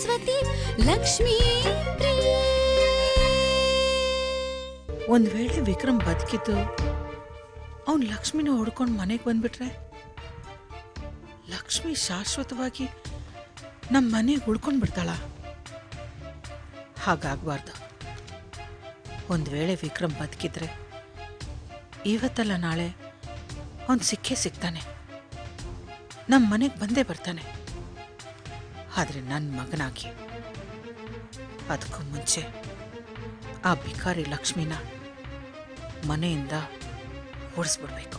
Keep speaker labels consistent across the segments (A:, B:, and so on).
A: ಸರಸ್ವತಿ ಲಕ್ಷ್ಮೀ ಪ್ರಿಯೆ.
B: ಒಂದ್ ವೇಳೆ ವಿಕ್ರಮ್ ಬದುಕಿದ್ದು ಅವನ್ ಲಕ್ಷ್ಮಿನ ಹೊಡ್ಕೊಂಡು ಮನೆಗೆ ಬಂದ್ಬಿಟ್ರೆ ಲಕ್ಷ್ಮಿ ಶಾಶ್ವತವಾಗಿ ನಮ್ಮ ಮನೆಗೆ ಉಳ್ಕೊಂಡ್ ಬಿಡ್ತಾಳ. ಹಾಗಾಗಬಾರ್ದು. ಒಂದ್ ವೇಳೆ ವಿಕ್ರಮ್ ಬದುಕಿದ್ರೆ ಇವತ್ತಲ್ಲ ನಾಳೆ ಅವನ್ ಸಿಕ್ಕೇ ಸಿಗ್ತಾನೆ, ನಮ್ಮ ಮನೆಗೆ ಬಂದೇ ಬರ್ತಾನೆ. ಆದ್ರೆ ನನ್ನ ಮಗನಾಗಿ ಅದಕ್ಕೂ ಮುಂಚೆ ಆ ಭಿಕಾರಿ ಲಕ್ಷ್ಮಿನ ಮನೆಯಿಂದ ಓಡಿಸ್ಬಿಡ್ಬೇಕು.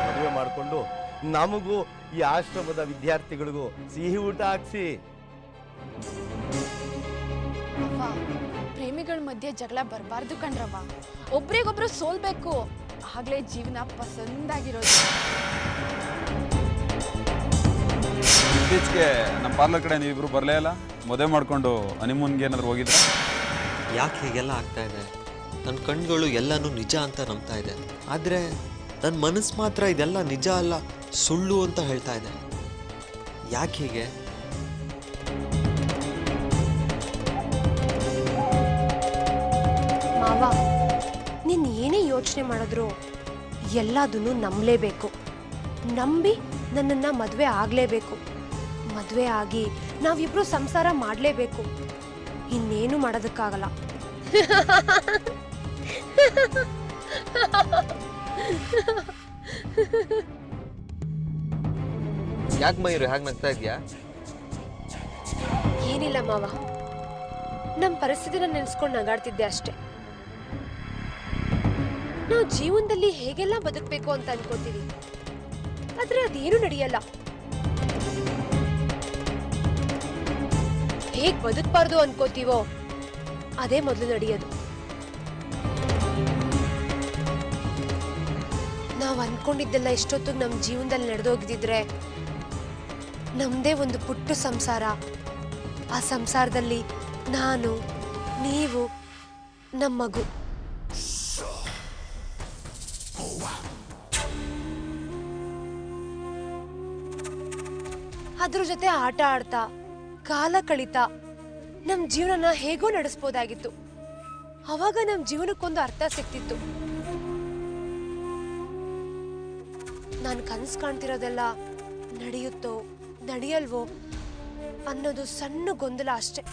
C: ಮದುವೆ ಮಾಡಿಕೊಂಡು ನಮಗೂ ಈ ಆಶ್ರಮದ ವಿದ್ಯಾರ್ಥಿಗಳಿಗೂ ಸಿಹಿ ಊಟ ಹಾಕ್ಸಿ.
D: ಪ್ರೇಮಿಗಳ ಮಧ್ಯೆ ಜಗಳ ಬರಬಾರ್ದು ಕಣ್ರವ್ವ. ಒಬ್ರಿಗೊಬ್ರು ಸೋಲ್ಬೇಕು, ಆಗ್ಲೇ ಜೀವನ ಪಸಂದಾಗಿರೋದು.
E: ಇತ್ತೀಚೆಗೆ ನಮ್ಮ ಪಾರ್ಲರ್ ಕಡೆ ನೀವಿಬ್ರು ಬರಲೇ ಇಲ್ಲ. ಮದುವೆ ಮಾಡ್ಕೊಂಡು ಹನಿಮೂನ್ಗೆ ಏನಾದ್ರು ಹೋಗಿದ್ರೆ?
F: ಯಾಕೆ ಹೀಗೆಲ್ಲ ಆಗ್ತಾ ಇದೆ? ನನ್ನ ಕಣ್ಗಳು ಎಲ್ಲನೂ ನಿಜ ಅಂತ ನಂಬ್ತಾ ಇದೆ, ಆದರೆ ನನ್ನ ಮನಸ್ಸು ಮಾತ್ರ ಇದೆಲ್ಲ ನಿಜ ಅಲ್ಲ ಸುಳ್ಳು ಅಂತ ಹೇಳ್ತಾ ಇದೆ. ಯಾಕೆ ಹೀಗೆ?
G: ಮಾವ, ನೀನು ಏನೇ ಯೋಚನೆ ಮಾಡಿದ್ರು ಎಲ್ಲದನ್ನು ನಂಬಲೇಬೇಕು. ನಂಬಿ ನನ್ನನ್ನು ಮದುವೆ ಆಗಲೇಬೇಕು. ಮದುವೆ ಆಗಿ ನಾವಿಬ್ರು ಸಂಸಾರ ಮಾಡಲೇಬೇಕು. ಇನ್ನೇನು ಮಾಡೋದಕ್ಕಾಗಲ್ಲ.
F: ಯಾಕೆ ಮಯೂರು ಹಾಗೆ ನಗ್ತಾ ಇದೆಯಾ?
G: ಏನಿಲ್ಲ ಮಾವ, ನಮ್ಮ ಪರಿಸ್ಥಿತಿನ ನೆನೆಸ್ಕೊಂಡು ನಗಾಡ್ತಿದ್ದೆ ಅಷ್ಟೆ. ನಾವು ಜೀವನದಲ್ಲಿ ಹೇಗೆಲ್ಲ ಬದುಕಬೇಕು ಅಂತ ಅನ್ಕೋತೀವಿ, ಆದ್ರೆ ಅದೇನು ನಡೆಯಲ್ಲ. ಹೇಗ್ ಬದುಕಬಾರ್ದು ಅನ್ಕೋತೀವೋ ಅದೇ ಮೊದಲು ನಡೆಯೋದು. ನಾವು ಅನ್ಕೊಂಡಿದ್ದೆಲ್ಲ ಎಷ್ಟೊತ್ತಿಗೆ ನಮ್ಮ ಜೀವನದಲ್ಲಿ ನಡೆದೋಗಿದ್ರೆ ನಮ್ದೇ ಒಂದು ಪುಟ್ಟ ಸಂಸಾರ. ಆ ಸಂಸಾರದಲ್ಲಿ ನಾನು, ನೀವು, ನಮ್ಮ ಮಗು. ಅದ್ರ ಜೊತೆ ಆಟ ಆಡ್ತಾ ಕಾಲ ಕಳೀತಾ ನಮ್ ಜೀವನನ ಹೇಗೋ ನಡೆಸ್ಬೋದಾಗಿತ್ತು. ಅವಾಗ ನಮ್ ಜೀವನಕ್ಕೊಂದು ಅರ್ಥ ಸಿಕ್ತಿತ್ತು. ನಾನು ಕನಸು ಕಾಣ್ತಿರೋದೆಲ್ಲ ನಡೆಯುತ್ತೋ ನಡೆಯಲ್ವೋ ಅನ್ನೋದು ಸಣ್ಣ ಗೊಂದಲ ಅಷ್ಟೆ.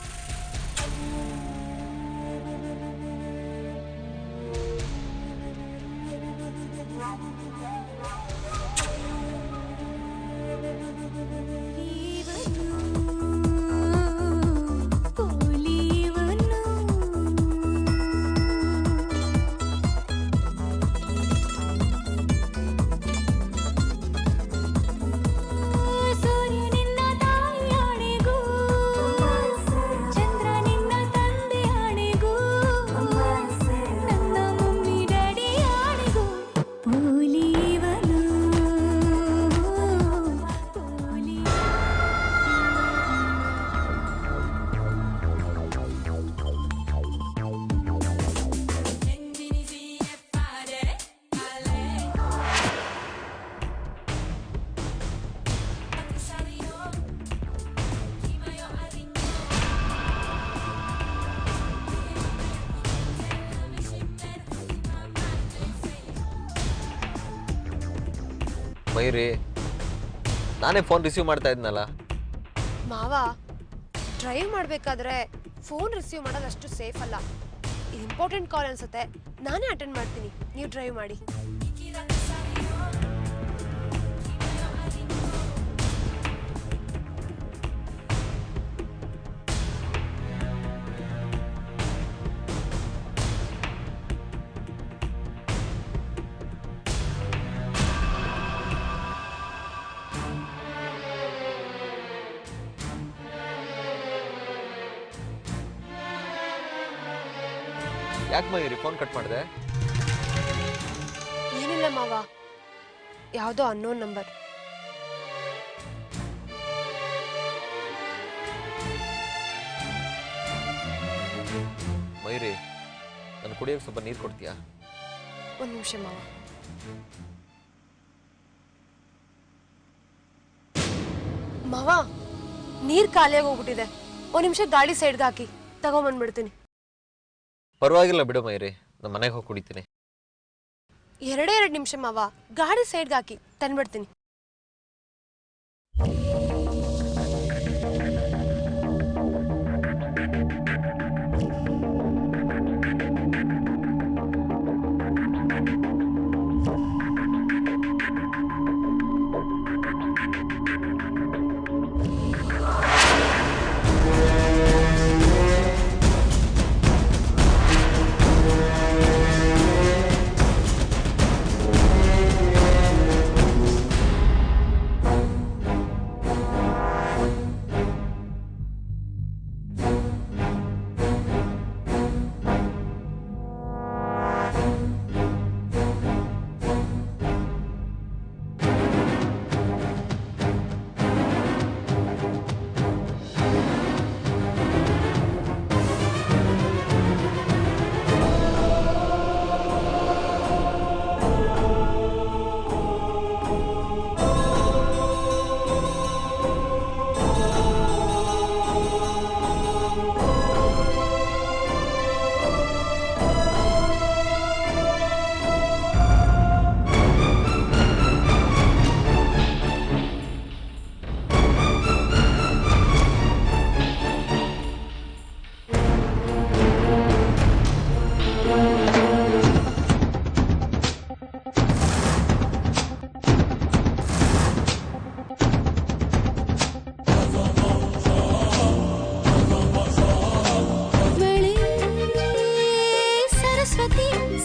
F: ಮಯೂರಿ, ನಾನೇ ಫೋನ್ ರಿಸೀವ್ ಮಾಡ್ತಾ ಇದ್ನಲ್ಲ.
G: ಮಾವ, ಡ್ರೈವ್ ಮಾಡ್ಬೇಕಾದ್ರೆ ಫೋನ್ ರಿಸೀವ್ ಮಾಡೋದು ಅಷ್ಟು ಸೇಫ್ ಅಲ್ಲ. ಇದು ಇಂಪಾರ್ಟೆಂಟ್ ಕಾಲ್ ಅನ್ಸುತ್ತೆ, ನಾನೇ ಅಟೆಂಡ್ ಮಾಡ್ತೀನಿ, ನೀವು ಡ್ರೈವ್ ಮಾಡಿ.
F: ಯಾಕೆ ಮಯೂರಿ ಫೋನ್ ಕಟ್ ಮಾಡಿದೆ?
G: ಏನಿಲ್ಲ ಮಾವ, ಯಾವುದೋ ಅನ್ನೋನ್ ನಂಬರ್.
F: ಮಯೂರಿ, ನಾನು ಕುಡಿಯೋಕೆ ಸ್ವಲ್ಪ ನೀರು ಕೊಡ್ತೀಯಾ?
G: ಒಂದು ನಿಮಿಷ ಮಾವ. ಮಾವ, ನೀರ್ ಖಾಲಿಯಾಗಿ ಹೋಗ್ಬಿಟ್ಟಿದೆ. ಒಂದು ನಿಮಿಷ ಗಾಡಿ ಸೈಡ್ಗೆ ಹಾಕಿ ತಗೊಂಬಂದ್ಬಿಡ್ತೀನಿ.
F: ಪರವಾಗಿಲ್ಲ ಬಿಡು ಮಯೂರಿ, ನಮ್ಮ ಮನೆಗೆ ಹೋಗಿ ಕುಡಿತೀನಿ.
G: 2 ನಿಮಿಷ ಮಾವ, ಗಾಡಿ ಸೈಡ್ಗೆ ಹಾಕಿ ತಂದ್ಬಿಡ್ತೀನಿ.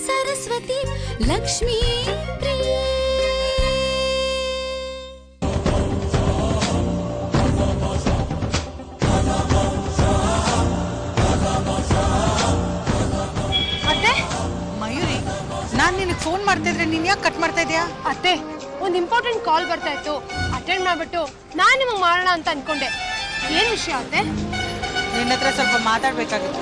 A: सरस्वती लक्ष्मी प्रिये
G: ಅತ್ತೆ,
B: ಮಯೂರಿ, ನಾನು ನಿನಗೆ ಫೋನ್ ಮಾಡ್ತಾ ಇದ್ರೆ ನೀನು ಯಾಕೆ ಕಟ್ ಮಾಡ್ತಾ ಇದೆಯಾ?
G: ಅತ್ತೆ, ಒಂದು ಇಂಪಾರ್ಟೆಂಟ್ ಕಾಲ್ ಬರ್ತಾ ಇತ್ತು, ಅಟೆಂಡ್ ಮಾಡ್ಬಿಟ್ಟು ನಾನು ನಿಮಗೆ ಮಾಡೋಣ ಅಂತ ಅನ್ಕೊಂಡೆ. ಏನ್ ವಿಷಯ ಅತ್ತೆ?
B: ನಿನ್ನ ಹತ್ರ ಸ್ವಲ್ಪ ಮಾತಾಡ್ಬೇಕಾಗಿತ್ತು.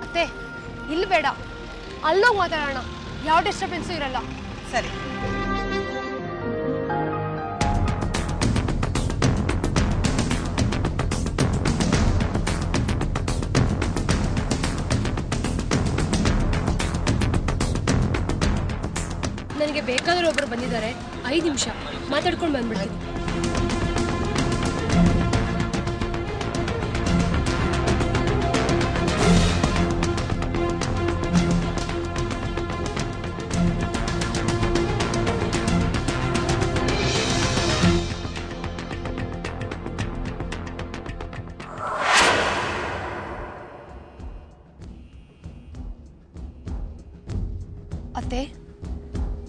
G: ಅತ್ತೆ, ಇಲ್ಲಿ ಬೇಡ, ಅಲ್ಲೋಗಿ ಮಾತಾಡೋಣ, ಯಾವ ಡಿಸ್ಟರ್ಬೆನ್ಸು ಇರಲ್ಲ.
B: ಸರಿ.
G: ನನಗೆ ಬೇಕಾದ್ರೆ ಒಬ್ರು ಬಂದಿದ್ದಾರೆ, 5 ನಿಮಿಷ ಮಾತಾಡ್ಕೊಂಡು ಬಂದ್ಬಿಡ್ತೀನಿ. ಅತ್ತೆ,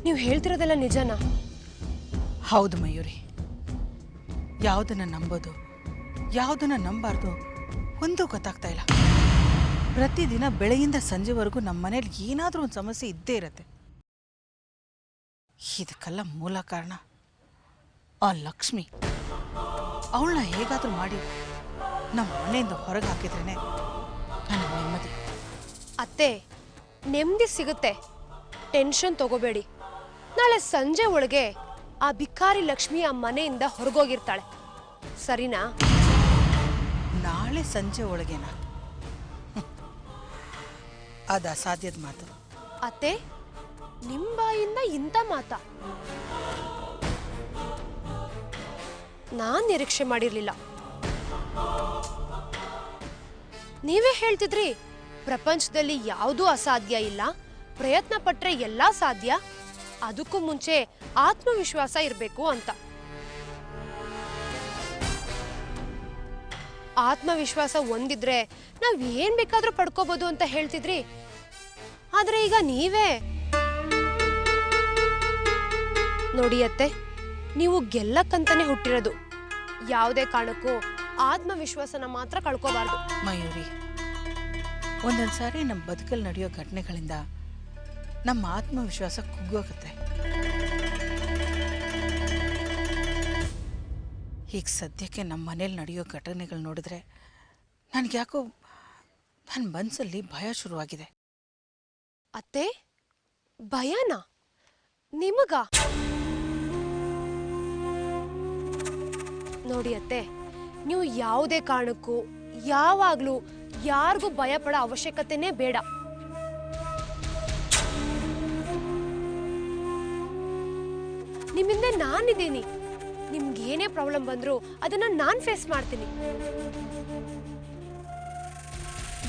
G: ನೀವು ಹೇಳ್ತಿರೋದೆಲ್ಲ ನಿಜನಾ?
B: ಹೌದು ಮಯೂರಿ, ಯಾವುದನ್ನ ನಂಬೋದು ಯಾವುದನ್ನ ನಂಬಾರ್ದು ಒಂದೂ ಗೊತ್ತಾಗ್ತಾ ಇಲ್ಲ. ಪ್ರತಿದಿನ ಬೆಳಗಿಂದ ಸಂಜೆವರೆಗೂ ನಮ್ಮ ಮನೇಲಿ ಏನಾದರೂ ಒಂದು ಸಮಸ್ಯೆ ಇದ್ದೇ ಇರತ್ತೆ. ಇದಕ್ಕೆಲ್ಲ ಮೂಲ ಕಾರಣ ಆ ಲಕ್ಷ್ಮಿ. ಅವಳನ್ನ ಹೇಗಾದರೂ ಮಾಡಿ ನಮ್ಮ ಮನೆಯಿಂದ ಹೊರಗೆ ಹಾಕಿದ್ರೇನೆ ನನ್ನ ನೆಮ್ಮದಿ.
G: ಅತ್ತೆ, ನೆಮ್ಮದಿ ಸಿಗುತ್ತೆ, ಟೆನ್ಷನ್ ತಗೋಬೇಡಿ. ನಾಳೆ ಸಂಜೆ ಒಳಗೆ ಆ ಭಿಕಾರಿ ಲಕ್ಷ್ಮಿ ಆ ಮನೆಯಿಂದ ಹೊರಗೋಗಿರ್ತಾಳೆ, ಸರಿನಾ?
B: ನಾಳೆ ಸಂಜೆ ಒಳಗೇನಾ? ಅದು ಅಸಾಧ್ಯದ ಮಾತು.
G: ಅತ್ತೆ, ನಿಮ್ಮ ಬಾಯಿಂದ ಇಂಥ ಮಾತಾ ನಾನ್ ನಿರೀಕ್ಷೆ ಮಾಡಿರ್ಲಿಲ್ಲ. ನೀವೇ ಹೇಳ್ತಿದ್ರಿ, ಪ್ರಪಂಚದಲ್ಲಿ ಯಾವುದೂ ಅಸಾಧ್ಯ ಇಲ್ಲ, ಪ್ರಯತ್ನ ಪಟ್ರೆ ಎಲ್ಲ ಸಾಧ್ಯ, ಅದಕ್ಕೂ ಮುಂಚೆ ಆತ್ಮವಿಶ್ವಾಸ ಇರಬೇಕು ಅಂತ. ಆತ್ಮವಿಶ್ವಾಸ ಒಂದಿದ್ರೆ ನಾವ್ ಏನ್ ಬೇಕಾದ್ರೂ ಪಡ್ಕೋಬಹುದು ಅಂತ ಹೇಳ್ತಿದ್ರಿ. ಆದ್ರೆ ಈಗ ನೀವೇ ನೋಡಿ ಅತ್ತೆ, ನೀವು ಗೆಲ್ಲಕ್ಕಂತಾನೆ ಹುಟ್ಟಿರೋದು. ಯಾವುದೇ ಕಾರಣಕ್ಕೂ ಆತ್ಮವಿಶ್ವಾಸನ ಮಾತ್ರ ಕಳ್ಕೋಬಾರ್ದು.
B: ಮಯೂರಿ, ಒಂದೊಂದ್ಸಾರಿ ನಮ್ಮ ಬದುಕಲ್ಲಿ ನಡೆಯೋ ಘಟನೆಗಳಿಂದ ನಮ್ಮ ಆತ್ಮವಿಶ್ವಾಸ ಕುಗ್ಗೋಗುತ್ತೆ. ಈಗ ಸದ್ಯಕ್ಕೆ ನಮ್ಮ ಮನೇಲಿ ನಡೆಯೋ ಘಟನೆಗಳು ನೋಡಿದ್ರೆ ನನಗ್ಯಾಕೋ ನನ್ನ ಮನಸ್ಸಲ್ಲಿ ಭಯ ಶುರುವಾಗಿದೆ.
G: ಅತ್ತೆ, ಭಯನಾ? ನಿಮಗ? ನೋಡಿ ಅತ್ತೆ, ನೀವು ಯಾವುದೇ ಕಾರಣಕ್ಕೂ ಯಾವಾಗ್ಲೂ ಯಾರಿಗೂ ಭಯ ಪಡೋ ಅವಶ್ಯಕತೆನೇ ಬೇಡ. ನಿಮ್ಮಿಂದ ನಾನಿದ್ದೀನಿ. ನಿಮ್ಗೆ ಏನೇ ಪ್ರಾಬ್ಲಮ್ ಬಂದ್ರು ಅದನ್ನ ನಾನ್ ಫೇಸ್ ಮಾಡ್ತೀನಿ.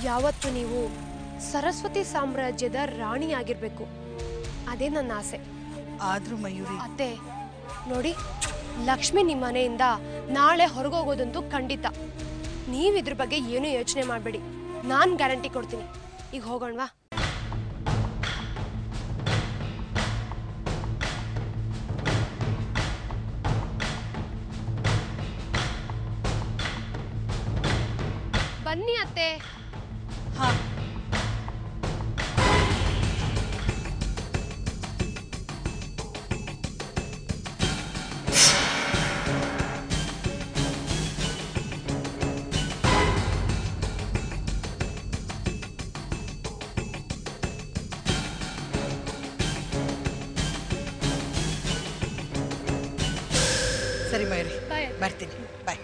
G: ಯಾವತ್ತು ನೀವು ಸರಸ್ವತಿ ಸಾಮ್ರಾಜ್ಯದ ರಾಣಿ ಆಗಿರ್ಬೇಕು, ಅದೇ ನನ್ನ ಆಸೆ.
B: ಆದ್ರೂ ಮಯೂರಿ,
G: ಅತ್ತೆ ನೋಡಿ, ಲಕ್ಷ್ಮಿ ನಿಮ್ಮ ಮನೆಯಿಂದ ನಾಳೆ ಹೊರಗೋಗೋದಂತೂ ಖಂಡಿತ. ನೀವು ಇದ್ರ ಬಗ್ಗೆ ಏನೂ ಯೋಚನೆ ಮಾಡಬೇಡಿ, ನಾನು ಗ್ಯಾರಂಟಿ ಕೊಡ್ತೀನಿ. ಈಗ ಹೋಗೋಣವಾ? ಬನ್ನಿ ಅತ್ತೆ.
B: ಹಾ, ಸರಿ ಮಯೂರಿ,
G: ಬಾಯ್.
B: ಬರ್ತೀನಿ. ಬಾಯ್.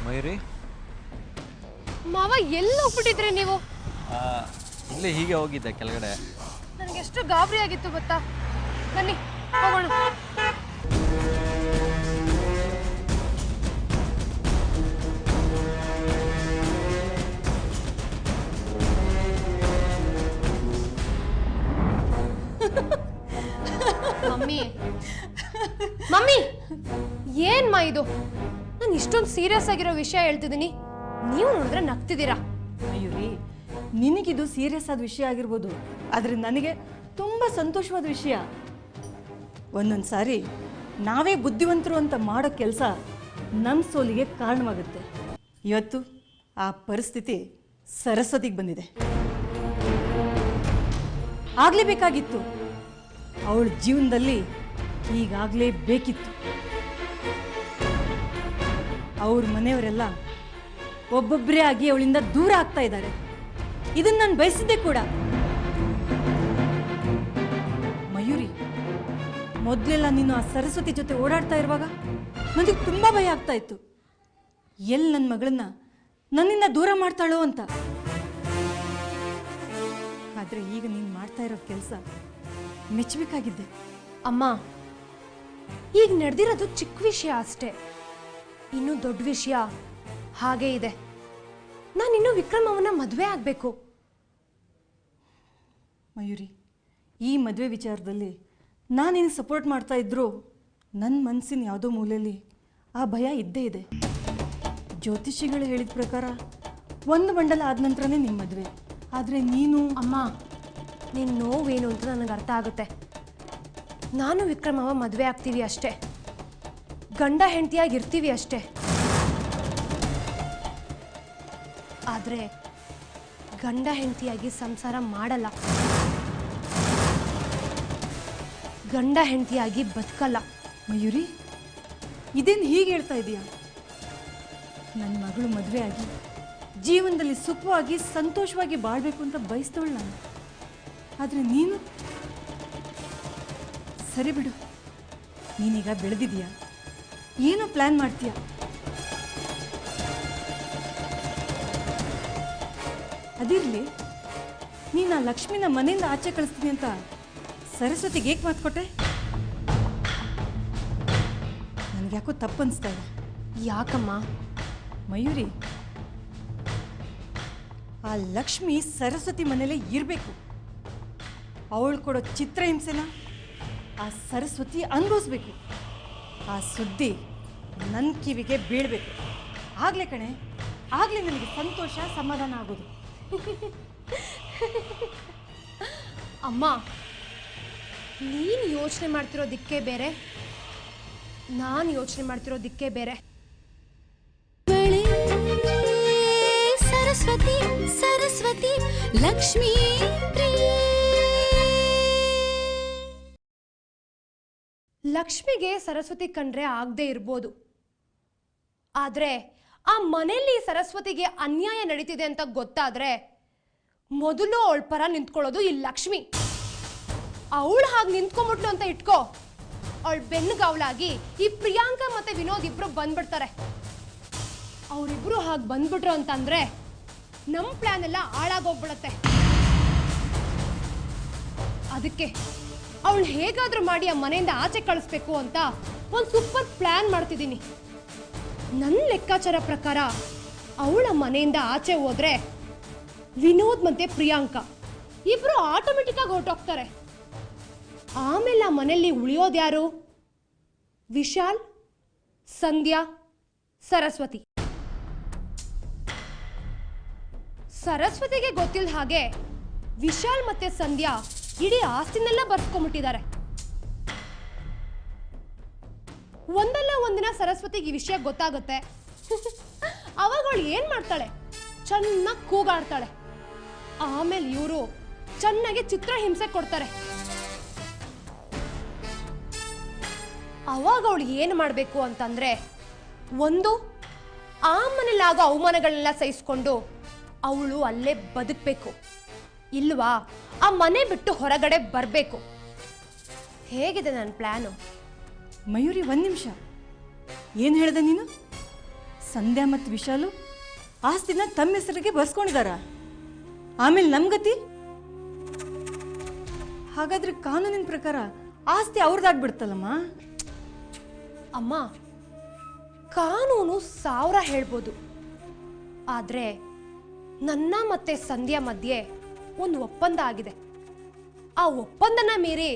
F: ಮಯೂರಿ,
G: ಮಾವ ಎಲ್ಲಿ ಹೋಗ್ಬಿಟ್ಟಿದ್ರಿ ನೀವು?
F: ಇಲ್ಲೇ ಹೀಗೆ ಹೋಗಿದ್ದೆ ಕೆಳಗಡೆ.
G: ನನಗೆ ಎಷ್ಟು ಗಾಬರಿ ಆಗಿತ್ತು ಗೊತ್ತಾ? ಬನ್ನಿ ಹೋಗೋಣ. ಮಮ್ಮಿ, ಮಮ್ಮಿ, ಏನ್ಮಾ ಇದು? ನಾನು ಇಷ್ಟೊಂದು ಸೀರಿಯಸ್ ಆಗಿರೋ ವಿಷಯ ಹೇಳ್ತಿದ್ದೀನಿ, ನೀವು ನೋಡಿದ್ರೆ ನಗ್ತಿದ್ದೀರಾ.
H: ಮಯೂರಿ, ನಿನಗಿದು ಸೀರಿಯಸ್ ಆದ ವಿಷಯ ಆಗಿರ್ಬೋದು, ಆದರೆ ನನಗೆ ತುಂಬ ಸಂತೋಷವಾದ ವಿಷಯ. ಒಂದೊಂದು ಸಾರಿ ನಾವೇ ಬುದ್ಧಿವಂತರು ಅಂತ ಮಾಡೋ ಕೆಲಸ ನಮ್ಮ ಸೋಲಿಗೆ ಕಾರಣವಾಗುತ್ತೆ. ಇವತ್ತು ಆ ಪರಿಸ್ಥಿತಿ ಸರಸ್ವತಿಗೆ ಬಂದಿದೆ. ಆಗಲೇಬೇಕಾಗಿತ್ತು, ಅವಳ ಜೀವನದಲ್ಲಿ ಈಗಾಗಲೇ ಬೇಕಿತ್ತು. ಅವ್ರ ಮನೆಯವರೆಲ್ಲ ಒಬ್ಬೊಬ್ಬರೇ ಆಗಿ ಅವಳಿಂದ ದೂರ ಆಗ್ತಾ ಇದ್ದಾರೆ. ಇದನ್ನು ನಾನು ಬಯಸಿದ್ದೆ ಕೂಡ. ಮಯೂರಿ, ಮೊದಲೆಲ್ಲ ನೀನು ಆ ಸರಸ್ವತಿ ಜೊತೆ ಓಡಾಡ್ತಾ ಇರುವಾಗ ನನಗೆ ತುಂಬ ಭಯ ಆಗ್ತಾ ಇತ್ತು. ಎಲ್ಲಿ ನನ್ನ ಮಗಳನ್ನ ನನ್ನಿಂದ ದೂರ ಮಾಡ್ತಾಳೋ ಅಂತ. ಆದರೆ ಈಗ ನೀನು ಮಾಡ್ತಾ ಇರೋ ಕೆಲಸ ಮೆಚ್ಚಬೇಕಾಗಿದ್ದೆ.
G: ಅಮ್ಮ, ಈಗ ನಡೆದಿರೋದು ಚಿಕ್ಕ ವಿಷಯ ಅಷ್ಟೇ. ಇನ್ನೂ ದೊಡ್ಡ ವಿಷಯ ಹಾಗೇ ಇದೆ. ನಾನಿನ್ನೂ ವಿಕ್ರಮ್ ಅವನ ಮದುವೆ ಆಗಬೇಕು.
H: ಮಯೂರಿ, ಈ ಮದುವೆ ವಿಚಾರದಲ್ಲಿ ನಾನೇನು ಸಪೋರ್ಟ್ ಮಾಡ್ತಾ ಇದ್ರೂ ನನ್ನ ಮನಸ್ಸಿನ ಯಾವುದೋ ಮೂಲೆಯಲ್ಲಿ ಆ ಭಯ ಇದ್ದೇ ಇದೆ. ಜ್ಯೋತಿಷಿಗಳು ಹೇಳಿದ ಪ್ರಕಾರ 1 ಮಂಡಲ ಆದ ನಂತರನೇ ನಿಮ್ಮ ಮದುವೆ. ಆದರೆ ನೀನು...
G: ಅಮ್ಮ, ನಿನ್ನ ನೋವೇನು ಅಂತ ನನಗೆ ಅರ್ಥ ಆಗುತ್ತೆ. ನಾನು ವಿಕ್ರಮ್ ಅವ ಮದುವೆ ಆಗ್ತೀವಿ ಅಷ್ಟೇ, ಗಂಡ ಹೆಂಡತಿಯಾಗಿ ಇರ್ತೀವಿ ಅಷ್ಟೇ. ಆದರೆ ಗಂಡ ಹೆಂಡತಿಯಾಗಿ ಸಂಸಾರ ಮಾಡಲ್ಲ, ಗಂಡ ಹೆಂಡತಿಯಾಗಿ ಬದುಕಲ್ಲ.
H: ಮಯೂರಿ, ಇದೇನು ಹೀಗೆ ಹೇಳ್ತಾ ಇದೀಯಾ? ನನ್ನ ಮಗಳು ಮದುವೆ ಆಗಿ ಜೀವನದಲ್ಲಿ ಸುಖವಾಗಿ ಸಂತೋಷವಾಗಿ ಬಾಳ್ಬೇಕು ಅಂತ ಬಯಸ್ತವಳು ನಾನು. ಆದರೆ ನೀನು... ಸರಿ ಬಿಡು, ನೀನೀಗ ಬೆಳೆದಿದೀಯಾ, ಏನೋ ಪ್ಲ್ಯಾನ್ ಮಾಡ್ತೀಯ. ಅದಿರಲಿ, ನೀನು ಆ ಲಕ್ಷ್ಮಿನ ಮನೆಯಿಂದ ಆಚೆ ಕಳಿಸ್ತೀನಿ ಅಂತ ಸರಸ್ವತಿಗೆ ಏಕೆ ಮಾತು ಕೊಟ್ಟೆ? ನನ್ನ ನನಗ್ಯಾಕೋ ತಪ್ಪನ್ನಿಸ್ತಾ ಇದೆ.
G: ಯಾಕಮ್ಮ?
H: ಮಯೂರಿ, ಆ ಲಕ್ಷ್ಮಿ ಸರಸ್ವತಿ ಮನೇಲೇ ಇರಬೇಕು. ಅವಳು ಕೊಡೋ ಚಿತ್ರಹಿಂಸೆನ ಆ ಸರಸ್ವತಿ ಅನುಭವಿಸ್ಬೇಕು. ಆ ಸುದ್ದಿ ನನ್ನ ಕಿವಿಗೆ ಬೀಳಬೇಕು. ಆಗಲೇ ಕಣೆ, ಆಗಲೇ ನನಗೆ ಸಂತೋಷ ಸಮಾಧಾನ ಆಗೋದು.
G: ಅಮ್ಮ, ನೀನು ಯೋಚನೆ ಮಾಡ್ತಿರೋದಕ್ಕೆ ಬೇರೆ, ನಾನು ಯೋಚನೆ ಮಾಡ್ತಿರೋದಕ್ಕೆ ಬೇರೆ.
A: ಸರಸ್ವತಿ ಸರಸ್ವತಿ ಲಕ್ಷ್ಮೀ ಪ್ರಿಯೆ.
G: ಲಕ್ಷ್ಮಿಗೆ ಸರಸ್ವತಿ ಕಂಡ್ರೆ ಆಗದೆ ಇರ್ಬೋದು, ಆದರೆ ಆ ಮನೆಯಲ್ಲಿ ಸರಸ್ವತಿಗೆ ಅನ್ಯಾಯ ನಡೀತಿದೆ ಅಂತ ಗೊತ್ತಾದ್ರೆ ಮೊದಲು ಅವಳ ಪರ ನಿಂತ್ಕೊಳ್ಳೋದು ಈ ಲಕ್ಷ್ಮಿ. ಅವಳು ಹಾಗೆ ನಿಂತ್ಕೊಂಡ್ಬಿಟ್ಲು ಅಂತ ಇಟ್ಕೋ, ಅವಳ ಬೆನ್ನುಗಾವಲಾಗಿ ಈ ಪ್ರಿಯಾಂಕಾ ಮತ್ತೆ ವಿನೋದ್ ಇಬ್ರು ಬಂದ್ಬಿಡ್ತಾರೆ. ಅವರಿಬ್ರು ಹಾಗೆ ಬಂದ್ಬಿಟ್ರು ಅಂತಂದ್ರೆ ನಮ್ಮ ಪ್ಲಾನ್ ಎಲ್ಲ ಹಾಳಾಗೋಗ್ಬಿಡತ್ತೆ. ಅದಕ್ಕೆ ಅವಳು ಹೇಗಾದ್ರೂ ಮಾಡಿ ಆ ಮನೆಯಿಂದ ಆಚೆ ಕಳಿಸ್ಬೇಕು ಅಂತ ಒಂದು ಸೂಪರ್ ಪ್ಲಾನ್ ಮಾಡ್ತಿದ್ದೀನಿ. ನನ್ನ ಲೆಕ್ಕಾಚಾರ ಪ್ರಕಾರ ಅವಳ ಮನೆಯಿಂದ ಆಚೆ ಹೋದ್ರೆ ವಿನೋದ್ ಮತ್ತೆ ಪ್ರಿಯಾಂಕಾ ಇಬ್ರು ಆಟೋಮೆಟಿಕ್ ಆಗಿ ಹೊರಟೋಗ್ತಾರೆ. ಆಮೇಲೆ ಆ ಮನೆಯಲ್ಲಿ ಉಳಿಯೋದ್ಯಾರು? ವಿಶಾಲ್, ಸಂಧ್ಯಾ, ಸರಸ್ವತಿ. ಸರಸ್ವತಿಗೆ ಗೊತ್ತಿಲ್ಲ ಹಾಗೆ ವಿಶಾಲ್ ಮತ್ತೆ ಸಂಧ್ಯಾ ಇಡೀ ಆಸ್ತಿನೆಲ್ಲ ಬರ್ಸ್ಕೊಂಡ್ಬಿಟ್ಟಿದ್ದಾರೆ. ಒಂದಲ್ಲ ಒಂದಿನ ಸರಸ್ವತಿಗೆ ಈ ವಿಷಯ ಗೊತ್ತಾಗುತ್ತೆ. ಅವಾಗ ಅವಳು ಏನ್ ಮಾಡ್ತಾಳೆ? ಚೆನ್ನಾಗಿ ಕೂಗಾಡ್ತಾಳೆ. ಆಮೇಲೆ ಇವರು ಚೆನ್ನಾಗಿ ಚಿತ್ರಹಿಂಸೆ ಕೊಡ್ತಾರೆ. ಅವಾಗ ಅವಳು ಏನು ಮಾಡಬೇಕು ಅಂತಂದ್ರೆ, ಒಂದು, ಆ ಮನೇಲಾಗೋ ಅವಮಾನಗಳನ್ನೆಲ್ಲ ಸಹಿಸ್ಕೊಂಡು ಅವಳು ಅಲ್ಲೇ ಬದುಕಬೇಕು. ಇಲ್ವಾ ಆ ಮನೆ ಬಿಟ್ಟು ಹೊರಗಡೆ ಬರಬೇಕು. ಹೇಗಿದೆ ನನ್ನ ಪ್ಲಾನು?
H: ಮಯೂರಿ, ಒಂದು ನಿಮಿಷ, ಏನು ಹೇಳಿದೆ ನೀನು? ಸಂಧ್ಯಾ ಮತ್ತು ವಿಶಾಲು ಆಸ್ತಿನ ತಮ್ಮ ಹೆಸರಿಗೆ ಬರ್ಸ್ಕೊಂಡಿದಾರ? ಆಮೇಲೆ ನಮ್ಮ ಗತಿ? ಹಾಗಾದ್ರೆ ಕಾನೂನಿನ ಪ್ರಕಾರ ಆಸ್ತಿ ಅವ್ರದ್ದಾಗ್ಬಿಡ್ತಲ್ಲಮ್ಮ.
G: ಅಮ್ಮ, ಕಾನೂನು 1000 ಹೇಳ್ಬೋದು, ಆದರೆ ನನ್ನ ಮತ್ತೆ ಸಂಧ್ಯಾ ಮಧ್ಯೆ ಒಂದು ಒಪ್ಪಂದ ಆಗಿದೆ. ಆ ಒಪ್ಪಂದನ ಮೀರಿ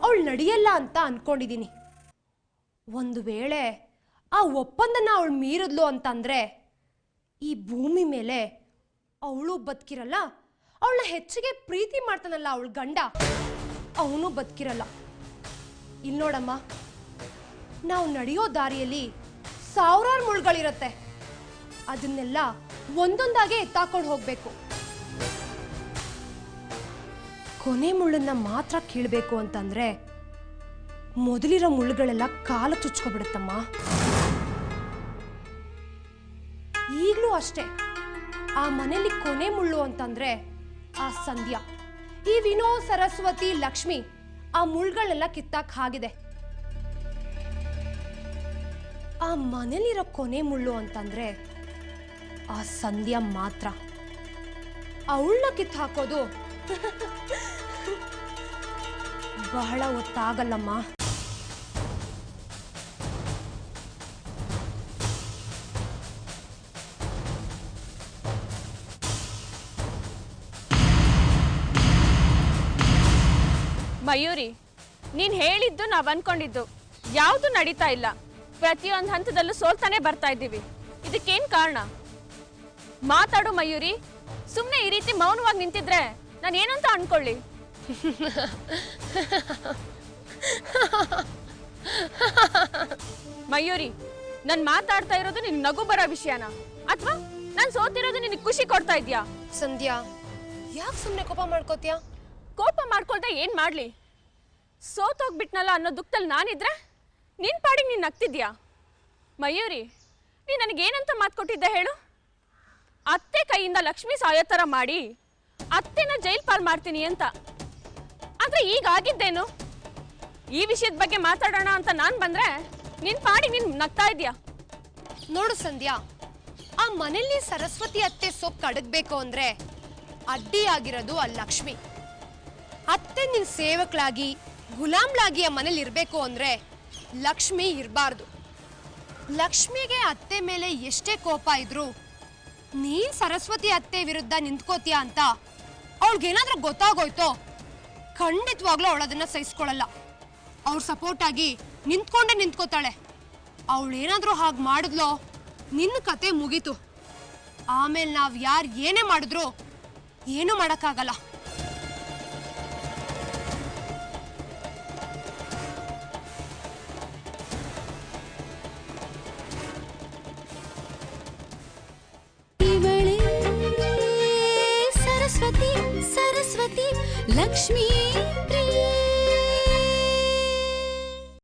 G: ಅವಳು ನಡೆಯಲ್ಲ ಅಂತ ಅನ್ಕೊಂಡಿದ್ದೀನಿ. ಒಂದು ವೇಳೆ ಆ ಒಪ್ಪಂದನ ಅವಳು ಮೀರಿದ್ಲು ಅಂತಂದ್ರೆ ಈ ಭೂಮಿ ಮೇಲೆ ಅವಳು ಬದುಕಿರಲ್ಲ, ಅವಳನ್ನ ಹೆಚ್ಚಿಗೆ ಪ್ರೀತಿ ಮಾಡ್ತಾನಲ್ಲ ಅವಳ ಗಂಡ, ಅವನು ಬದುಕಿರಲ್ಲ. ಇಲ್ಲಿ ನೋಡಮ್ಮ, ನಾವು ನಡೆಯೋ ದಾರಿಯಲ್ಲಿ 1000 ಮುಳ್ಗಳಿರತ್ತೆ. ಅದನ್ನೆಲ್ಲ ಒಂದೊಂದಾಗೆ ಎತ್ತಾಕೊಂಡು ಹೋಗ್ಬೇಕು. ಕೊನೆ ಮುಳ್ಳನ್ನ ಮಾತ್ರ ಕೀಳ್ಬೇಕು ಅಂತಂದ್ರೆ ಮೊದಲಿರೋ ಮುಳ್ಳುಗಳೆಲ್ಲ ಕಾಲ ಚುಚ್ಕೊಬಿಡುತ್ತಮ್ಮ. ಈಗಲೂ ಅಷ್ಟೇ, ಆ ಮನೆಯಲ್ಲಿ ಕೊನೆ ಮುಳ್ಳು ಅಂತಂದ್ರೆ ಆ ಸಂಧ್ಯಾ. ಈ ವಿನೋದ್, ಸರಸ್ವತಿ, ಲಕ್ಷ್ಮಿ ಆ ಮುಳ್ಳುಗಳೆಲ್ಲ ಕಿತ್ತಾಕ್ ಆಗಿದೆ. ಆ ಮನೇಲಿರೋ ಕೊನೆ ಮುಳ್ಳು ಅಂತಂದ್ರೆ ಆ ಸಂಧ್ಯಾ ಮಾತ್ರ. ಅವಳನ್ನ ಕಿತ್ತು ಹಾಕೋದು ಬಹಳ ಹೊತ್ತಾಗಲ್ಲಮ್ಮ.
I: ಮಯೂರಿ, ನೀನ್ ಹೇಳಿದ್ದು ನಾವ್ ಅನ್ಕೊಂಡಿದ್ದು ಯಾವುದು ನಡೀತಾ ಇಲ್ಲ. ಪ್ರತಿಯೊಂದು ಹಂತದಲ್ಲೂ ಸೋಲ್ತಾನೆ ಬರ್ತಾ ಇದ್ದೀವಿ. ಇದಕ್ಕೇನ್ ಕಾರಣ? ಮಾತಾಡು ಮಯೂರಿ. ಸುಮ್ಮನೆ ಈ ರೀತಿ ಮೌನವಾಗಿ ನಿಂತಿದ್ರೆ ನಾನು ಏನಂತ ಅನ್ಕೊಳ್ಳಿ? ಮಯೂರಿ, ನಾನು ಮಾತಾಡ್ತಾ ಇರೋದು ನಿನ್ ನಗು ಬರೋ ವಿಷಯನಾ ಅಥವಾ ನಾನು ಸೋತಿರೋದು ನಿನಗೆ ಖುಷಿ ಕೊಡ್ತಾ ಇದ್ಯಾ?
G: ಸಂಧ್ಯಾ, ಯಾಕೆ ಸುಮ್ಮನೆ ಕೋಪ ಮಾಡ್ಕೋತೀಯಾ?
I: ಕೋಪ ಮಾಡ್ಕೊಳ್ದೆ ಏನ್ ಮಾಡ್ಲಿ? ಸೋತೋಗ್ಬಿಟ್ನಲ್ಲ ಅನ್ನೋ ದುಃಖದಲ್ಲಿ ನಾನಿದ್ರೆ ನಿನ್ ಪಾಡಿಗೆ ನೀನ್ ನಗ್ತಿದ್ಯಾ? ಮಯೂರಿ, ನೀ ನನಗೇನಂತ ಮಾತು ಕೊಟ್ಟಿದ್ದೆ ಹೇಳು? ಅತ್ತೆ ಕೈಯಿಂದ ಲಕ್ಷ್ಮಿ ಸಾಯೋ ಥರ ಮಾಡಿ ಅತ್ತೆನ ಜೈಲ್ ಪಾಲ್ ಮಾಡ್ತೀನಿ ಅಂತ. ಆದ್ರೆ ಈಗ ಆಗಿದ್ದೇನು? ಈ ವಿಷಯದ ಬಗ್ಗೆ ಮಾತಾಡೋಣ ಅಂತ ನಾನು ಬಂದ್ರೆ ನಿನ್ ಪಾಡಿಗೆ ನೀನ್ ನಗ್ತಾ ಇದ್ಯಾ?
G: ನೋಡು ಸಂಧ್ಯಾ, ಆ ಮನೆಯಲ್ಲಿ ಸರಸ್ವತಿ ಅತ್ತೆ ಸೊಪ್ಪು ಕಡಗಬೇಕು ಅಂದ್ರೆ ಅಡ್ಡಿಯಾಗಿರೋದು ಆ ಲಕ್ಷ್ಮಿ. ಅತ್ತೆ ನಿನ್ ಸೇವಕಳಾಗಿ ಗುಲಾಮ್ಲಾಗಿ ಆ ಮನೇಲಿ ಇರಬೇಕು ಅಂದ್ರೆ ಲಕ್ಷ್ಮಿ ಇರಬಾರ್ದು. ಲಕ್ಷ್ಮಿಗೆ ಅತ್ತೆ ಮೇಲೆ ಎಷ್ಟೇ ಕೋಪ ಇದ್ರು ನೀನ್ ಸರಸ್ವತಿ ಅತ್ತೆ ವಿರುದ್ಧ ನಿಂತ್ಕೋತೀಯ ಅಂತ ಅವಳಿಗೇನಾದ್ರೂ ಗೊತ್ತಾಗೋಯ್ತೋ ಖಂಡಿತವಾಗ್ಲೂ ಅವಳದನ್ನ ಸಹಿಸ್ಕೊಳ್ಳಲ್ಲ. ಅವ್ರ ಸಪೋರ್ಟ್ ಆಗಿ ನಿಂತ್ಕೊಂಡೇ ನಿಂತ್ಕೋತಾಳೆ. ಅವಳೇನಾದ್ರೂ ಹಾಗೆ ಮಾಡಿದ್ಲೋ ನಿನ್ನ ಕತೆ ಮುಗೀತು. ಆಮೇಲೆ ನಾವ್ ಯಾರು ಏನೇ ಮಾಡಿದ್ರು ಏನೂ ಮಾಡಕ್ಕಾಗಲ್ಲ.
A: ಇವಳೇ ಸರಸ್ವತಿ ಸರಸ್ವತಿ ಲಕ್ಷ್ಮೀ